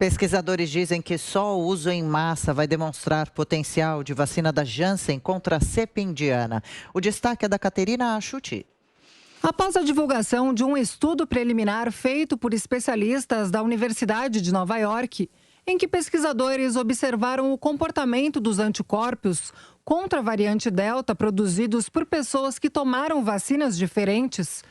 Pesquisadores dizem que só o uso em massa vai demonstrar potencial de vacina da Janssen contra a cepa indiana. O destaque é da Caterina Achuti. Após a divulgação de um estudo preliminar feito por especialistas da Universidade de Nova York, em que pesquisadores observaram o comportamento dos anticorpos contra a variante Delta produzidos por pessoas que tomaram vacinas diferentes,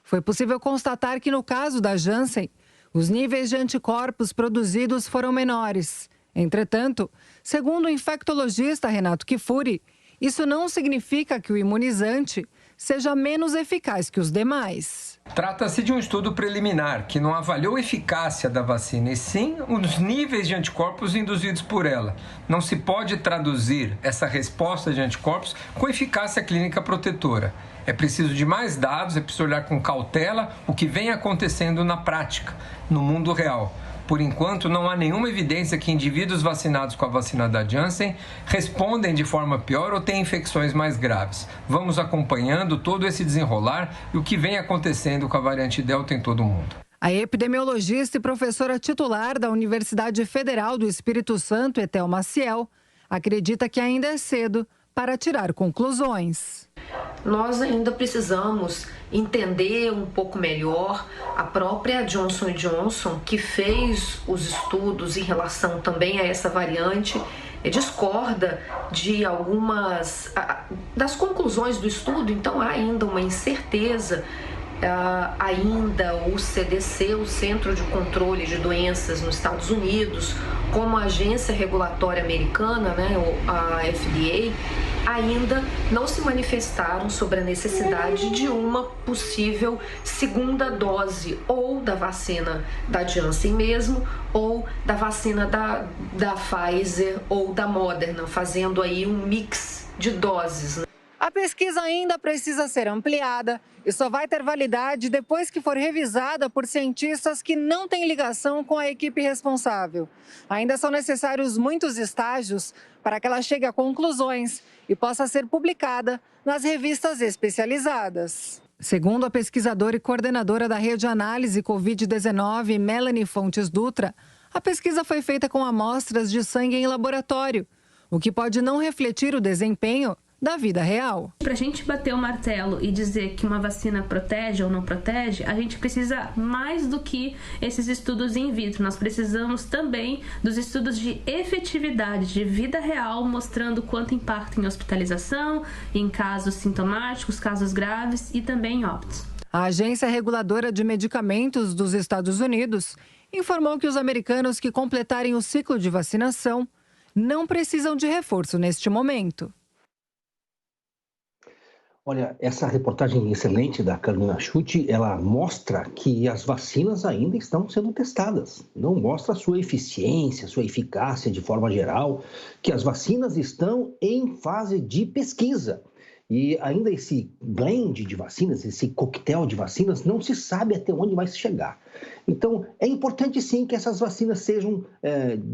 foi possível constatar que, no caso da Janssen, os níveis de anticorpos produzidos foram menores. Entretanto, segundo o infectologista Renato Kifuri, isso não significa que o imunizante seja menos eficaz que os demais. Trata-se de um estudo preliminar que não avaliou a eficácia da vacina, e sim os níveis de anticorpos induzidos por ela. Não se pode traduzir essa resposta de anticorpos com eficácia clínica protetora. É preciso de mais dados, é preciso olhar com cautela o que vem acontecendo na prática, no mundo real. Por enquanto, não há nenhuma evidência que indivíduos vacinados com a vacina da Janssen respondem de forma pior ou têm infecções mais graves. Vamos acompanhando todo esse desenrolar e o que vem acontecendo com a variante Delta em todo o mundo. A epidemiologista e professora titular da Universidade Federal do Espírito Santo, Etel Maciel, acredita que ainda é cedo para tirar conclusões. Nós ainda precisamos entender um pouco melhor a própria Johnson & Johnson, que fez os estudos em relação também a essa variante, discorda de algumas das conclusões do estudo, então há ainda uma incerteza. Ainda o CDC, o Centro de Controle de Doenças nos Estados Unidos, como a agência regulatória americana, a FDA, ainda não se manifestaram sobre a necessidade de uma possível segunda dose, ou da vacina da Janssen mesmo, ou da vacina da Pfizer ou da Moderna, fazendo aí um mix de doses. A pesquisa ainda precisa ser ampliada e só vai ter validade depois que for revisada por cientistas que não têm ligação com a equipe responsável. Ainda são necessários muitos estágios para que ela chegue a conclusões e possa ser publicada nas revistas especializadas. Segundo a pesquisadora e coordenadora da Rede Análise Covid-19, Melanie Fontes Dutra, a pesquisa foi feita com amostras de sangue em laboratório, o que pode não refletir o desempenho da vida real. Para a gente bater o martelo e dizer que uma vacina protege ou não protege, a gente precisa mais do que esses estudos in vitro. Nós precisamos também dos estudos de efetividade, de vida real, mostrando quanto impacta em hospitalização, em casos sintomáticos, casos graves e também em óbitos. A Agência Reguladora de Medicamentos dos Estados Unidos informou que os americanos que completarem o ciclo de vacinação não precisam de reforço neste momento. Olha, essa reportagem excelente da Carolina Schutte, ela mostra que as vacinas ainda estão sendo testadas. Não mostra a sua eficiência, sua eficácia de forma geral, que as vacinas estão em fase de pesquisa. E ainda esse blend de vacinas, esse coquetel de vacinas, não se sabe até onde vai se chegar. Então, é importante sim que essas vacinas sejam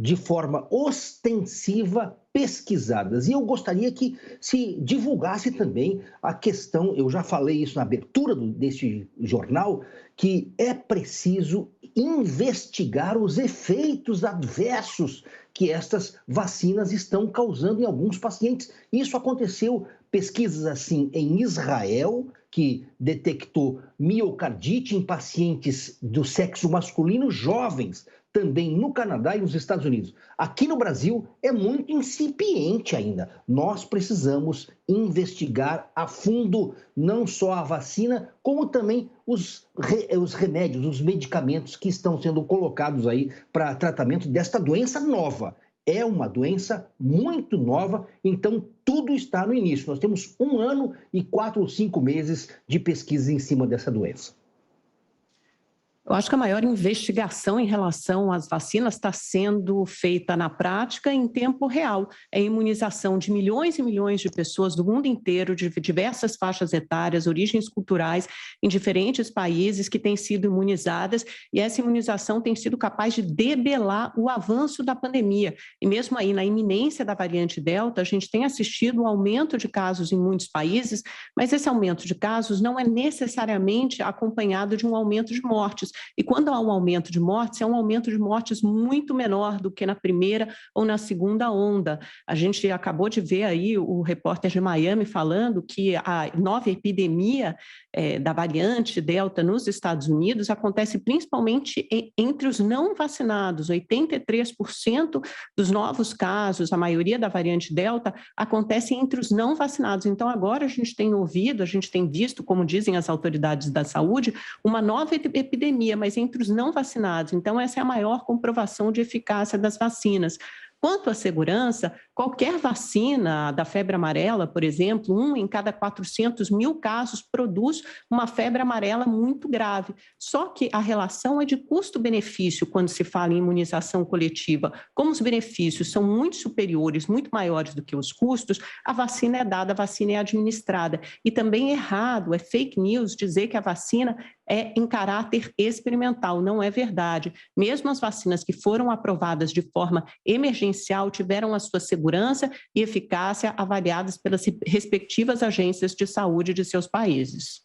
de forma ostensiva pesquisadas. E eu gostaria que se divulgasse também a questão, eu já falei isso na abertura deste jornal, que é preciso investigar os efeitos adversos que estas vacinas estão causando em alguns pacientes. Isso aconteceu, pesquisas assim em Israel, que detectou miocardite em pacientes do sexo masculino jovens, também no Canadá e nos Estados Unidos. Aqui no Brasil é muito incipiente ainda. Nós precisamos investigar a fundo não só a vacina, como também os remédios, os medicamentos que estão sendo colocados aí para tratamento desta doença nova. É uma doença muito nova, então tudo está no início. Nós temos 1 ano e 4 ou 5 meses de pesquisa em cima dessa doença. Eu acho que a maior investigação em relação às vacinas está sendo feita na prática em tempo real. É a imunização de milhões e milhões de pessoas do mundo inteiro, de diversas faixas etárias, origens culturais, em diferentes países que têm sido imunizadas, e essa imunização tem sido capaz de debelar o avanço da pandemia. E mesmo aí, na iminência da variante Delta, a gente tem assistido um aumento de casos em muitos países, mas esse aumento de casos não é necessariamente acompanhado de um aumento de mortes. E quando há um aumento de mortes, é um aumento de mortes muito menor do que na primeira ou na segunda onda. A gente acabou de ver aí o repórter de Miami falando que a nova epidemia da variante Delta nos Estados Unidos acontece principalmente entre os não vacinados. 83% dos novos casos, a maioria da variante Delta, acontece entre os não vacinados. Então, agora a gente tem ouvido, a gente tem visto, como dizem as autoridades da saúde, uma nova epidemia, mas entre os não vacinados. Então, essa é a maior comprovação de eficácia das vacinas. Quanto à segurança, qualquer vacina da febre amarela, por exemplo, 1 em cada 400 mil casos produz uma febre amarela muito grave. Só que a relação é de custo-benefício quando se fala em imunização coletiva. Como os benefícios são muito superiores, muito maiores do que os custos, a vacina é dada, a vacina é administrada. E também é errado, é fake news dizer que a vacina é em caráter experimental. Não é verdade. Mesmo as vacinas que foram aprovadas de forma emergencial tiveram a sua segurança e eficácia avaliadas pelas respectivas agências de saúde de seus países.